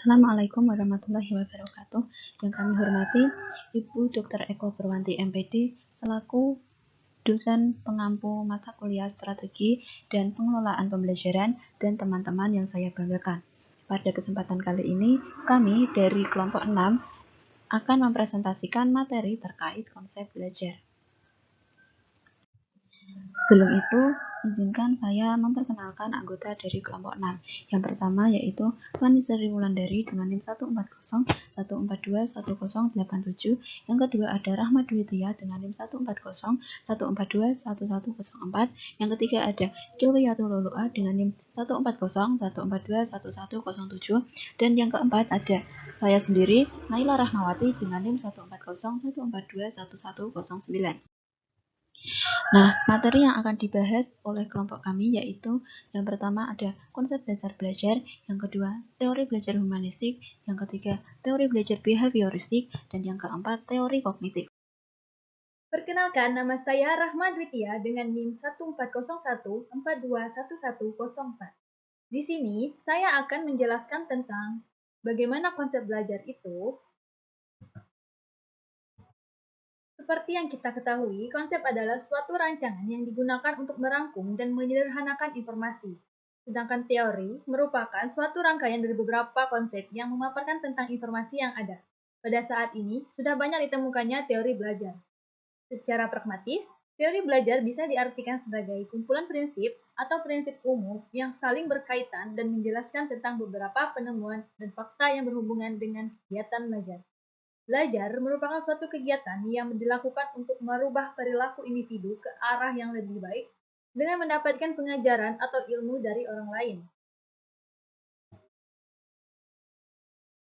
Assalamualaikum warahmatullahi wabarakatuh. Yang kami hormati Ibu Dr. Eko Purwanti MPD selaku dosen pengampu mata kuliah strategi dan pengelolaan pembelajaran dan teman-teman yang saya banggakan. Pada kesempatan kali ini, kami dari kelompok 6 akan mempresentasikan materi terkait konsep belajar. Sebelum itu, izinkan saya memperkenalkan anggota dari kelompok 6. Yang pertama yaitu Fani Sri Wulandari dengan NIM 14014211087. Yang kedua ada Rahmat Dwi Tia dengan NIM 14014211104. Yang ketiga ada Kilwiyatul Lulu'a dengan NIM 14014211107. Dan yang keempat ada saya sendiri, Naila Rahmawati dengan NIM 14014211109. Nah, materi yang akan dibahas oleh kelompok kami yaitu yang pertama ada konsep dasar belajar, yang kedua teori belajar humanistik, yang ketiga teori belajar behavioristik, dan yang keempat teori kognitif. Perkenalkan, nama saya Rahma Dwi Tia dengan NIM 14014211104. Di sini, saya akan menjelaskan tentang bagaimana konsep belajar itu. Seperti yang kita ketahui, konsep adalah suatu rancangan yang digunakan untuk merangkum dan menyederhanakan informasi. Sedangkan teori merupakan suatu rangkaian dari beberapa konsep yang memaparkan tentang informasi yang ada. Pada saat ini, sudah banyak ditemukannya teori belajar. Secara pragmatis, teori belajar bisa diartikan sebagai kumpulan prinsip atau prinsip umum yang saling berkaitan dan menjelaskan tentang beberapa penemuan dan fakta yang berhubungan dengan kegiatan belajar. Belajar merupakan suatu kegiatan yang dilakukan untuk merubah perilaku individu ke arah yang lebih baik dengan mendapatkan pengajaran atau ilmu dari orang lain.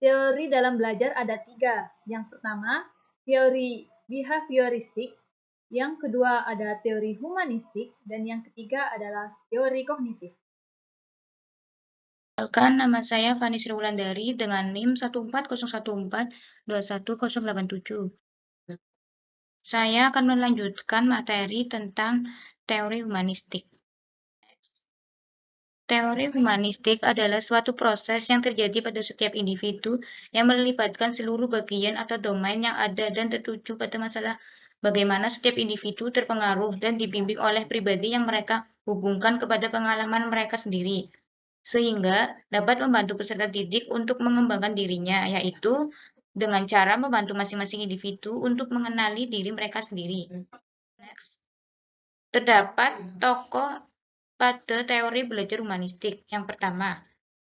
Teori dalam belajar ada 3. Yang pertama, teori behavioristik. Yang kedua ada teori humanistik. Dan yang ketiga adalah teori kognitif. Perkenalkan, nama saya Fani Sri Wulandari dengan NIM 14014211087. Saya akan melanjutkan materi tentang teori humanistik. Teori humanistik adalah suatu proses yang terjadi pada setiap individu yang melibatkan seluruh bagian atau domain yang ada dan tertuju pada masalah bagaimana setiap individu terpengaruh dan dibimbing oleh pribadi yang mereka hubungkan kepada pengalaman mereka sendiri, sehingga dapat membantu peserta didik untuk mengembangkan dirinya, yaitu dengan cara membantu masing-masing individu untuk mengenali diri mereka sendiri. Next. Terdapat tokoh pada teori belajar humanistik. Yang pertama,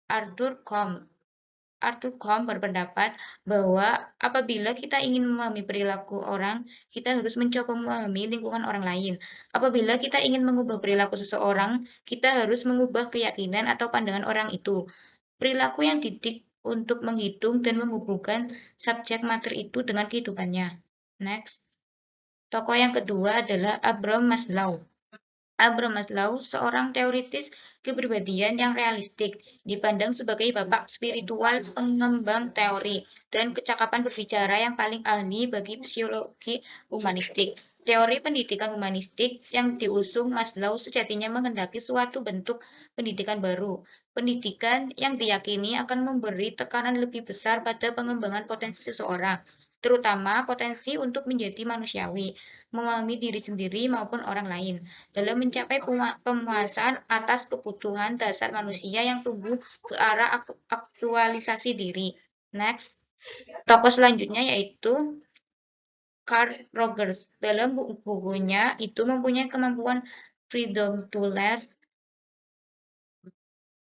Arthur Combe. Arthur Combe berpendapat bahwa apabila kita ingin memahami perilaku orang, kita harus mencoba memahami lingkungan orang lain. Apabila kita ingin mengubah perilaku seseorang, kita harus mengubah keyakinan atau pandangan orang itu. Perilaku yang didik untuk menghitung dan menghubungkan subjek materi itu dengan kehidupannya. Next. Tokoh yang kedua adalah Abraham Maslow. Abraham Maslow, seorang teoritis kepribadian yang realistik, dipandang sebagai bapak spiritual pengembang teori dan kecakapan berbicara yang paling ahli bagi psikologi humanistik. Teori pendidikan humanistik yang diusung Maslow sejatinya menghendaki suatu bentuk pendidikan baru. Pendidikan yang diyakini akan memberi tekanan lebih besar pada pengembangan potensi seseorang, terutama potensi untuk menjadi manusiawi, memahami diri sendiri maupun orang lain, dalam mencapai pemuasan atas kebutuhan dasar manusia yang tumbuh ke arah aktualisasi diri. Next. Tokoh selanjutnya yaitu Carl Rogers. Dalam bukunya itu mempunyai kemampuan Freedom to Learn.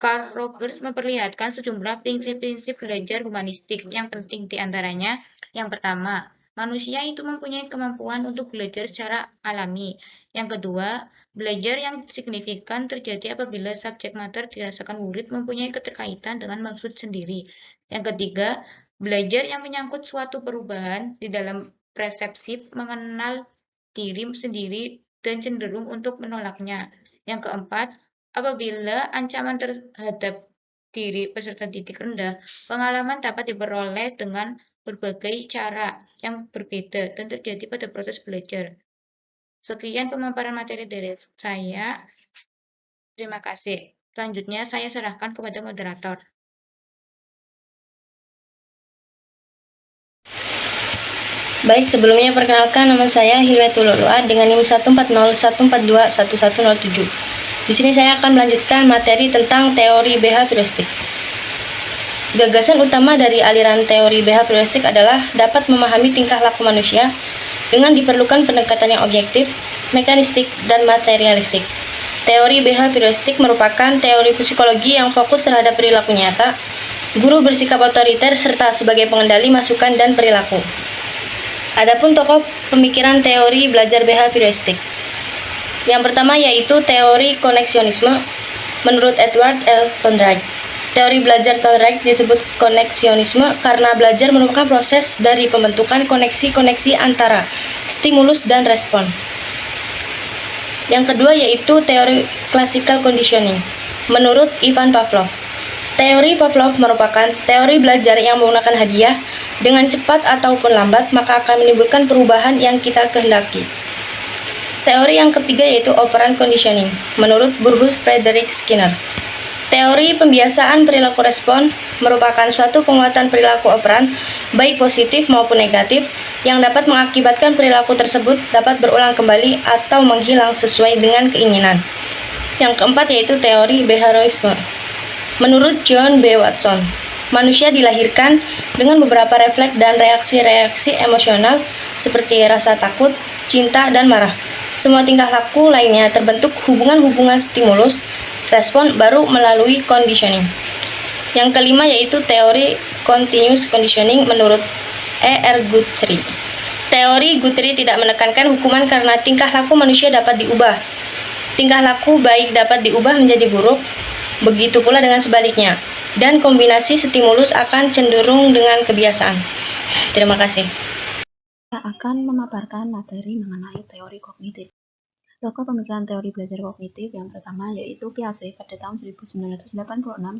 Carl Rogers memperlihatkan sejumlah prinsip-prinsip belajar humanistik yang penting di antaranya. Yang pertama, manusia itu mempunyai kemampuan untuk belajar secara alami. Yang kedua, belajar yang signifikan terjadi apabila subjek mater dirasakan murid mempunyai keterkaitan dengan maksud sendiri. Yang ketiga, belajar yang menyangkut suatu perubahan di dalam persepsi mengenal diri sendiri dan cenderung untuk menolaknya. Yang keempat, apabila ancaman terhadap diri peserta didik rendah, pengalaman dapat diperoleh dengan berbagai cara yang berbeda dan terjadi pada proses belajar. Sekian pemaparan materi dari saya. Terima kasih. Selanjutnya saya serahkan kepada moderator. Baik, sebelumnya perkenalkan nama saya Hilwatul Lulua dengan NIM 14014211107. Di sini saya akan melanjutkan materi tentang teori behavioristik. Gagasan utama dari aliran teori behavioristik adalah dapat memahami tingkah laku manusia dengan diperlukan pendekatan yang objektif, mekanistik, dan materialistik. Teori behavioristik merupakan teori psikologi yang fokus terhadap perilaku nyata, guru bersikap otoriter, serta sebagai pengendali masukan dan perilaku. Adapun tokoh pemikiran teori belajar behavioristik. Yang pertama yaitu teori koneksionisme menurut Edward L. Thorndike. Teori belajar Thorndike disebut koneksionisme karena belajar merupakan proses dari pembentukan koneksi-koneksi antara stimulus dan respon. Yang kedua yaitu teori classical conditioning menurut Ivan Pavlov. Teori Pavlov merupakan teori belajar yang menggunakan hadiah dengan cepat ataupun lambat, maka akan menimbulkan perubahan yang kita kehendaki. Teori yang ketiga yaitu operant conditioning menurut Bruce Frederick Skinner. Teori pembiasaan perilaku respon merupakan suatu penguatan perilaku operan, baik positif maupun negatif, yang dapat mengakibatkan perilaku tersebut dapat berulang kembali atau menghilang sesuai dengan keinginan. Yang keempat yaitu teori behaviorisme. Menurut John B. Watson, manusia dilahirkan dengan beberapa refleks dan reaksi-reaksi emosional seperti rasa takut, cinta, dan marah. Semua tingkah laku lainnya terbentuk hubungan-hubungan stimulus, respon baru melalui conditioning. Yang kelima yaitu teori continuous conditioning menurut E.R. Guthrie. Teori Guthrie tidak menekankan hukuman karena tingkah laku manusia dapat diubah. Tingkah laku baik dapat diubah menjadi buruk, begitu pula dengan sebaliknya, dan kombinasi stimulus akan cenderung dengan kebiasaan. Terima kasih. Kita akan memaparkan materi mengenai teori kognitif. Tokoh pemikiran teori belajar kognitif yang pertama yaitu Piaget pada tahun 1986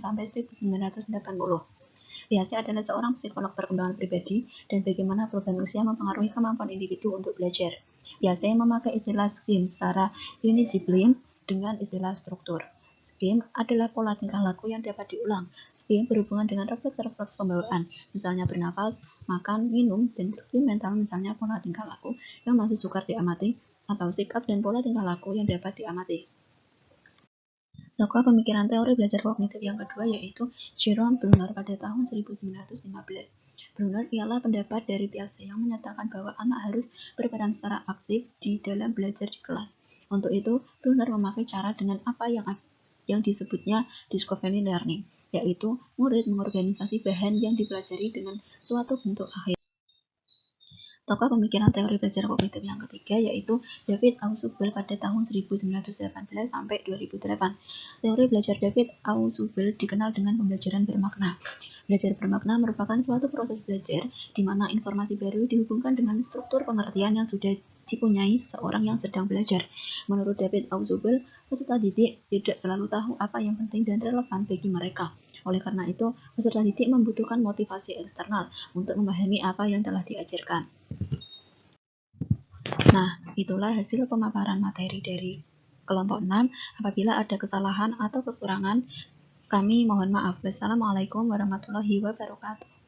sampai 1980. Piaget adalah seorang psikolog perkembangan pribadi dan bagaimana perubahan usia mempengaruhi kemampuan individu untuk belajar. Piaget memakai istilah scheme secara unidisiplin dengan istilah struktur. Scheme adalah pola tingkah laku yang dapat diulang. Scheme berhubungan dengan refleks-refleks pembawaan, misalnya bernafas, makan, minum, dan scheme mental misalnya pola tingkah laku yang masih sukar diamati, atau sikap dan pola tingkah laku yang dapat diamati. Tokoh pemikiran teori belajar kognitif yang kedua yaitu Jerome Bruner pada tahun 1915. Bruner ialah pendapat dari Piaget yang menyatakan bahwa anak harus berperan secara aktif di dalam belajar di kelas. Untuk itu, Bruner memakai cara dengan apa yang disebutnya discovery learning, yaitu murid mengorganisasi bahan yang dipelajari dengan suatu bentuk akhir. Tokoh pemikiran teori belajar kognitif yang ketiga yaitu David Ausubel pada tahun 1918 sampai 2008. Teori belajar David Ausubel dikenal dengan pembelajaran bermakna. Belajar bermakna merupakan suatu proses belajar di mana informasi baru dihubungkan dengan struktur pengertian yang sudah dipunyai seseorang yang sedang belajar. Menurut David Ausubel, peserta didik tidak selalu tahu apa yang penting dan relevan bagi mereka. Oleh karena itu, peserta didik membutuhkan motivasi eksternal untuk memahami apa yang telah diajarkan. Nah, itulah hasil pemaparan materi dari kelompok 6. Apabila ada kesalahan atau kekurangan, kami mohon maaf. Wassalamualaikum warahmatullahi wabarakatuh.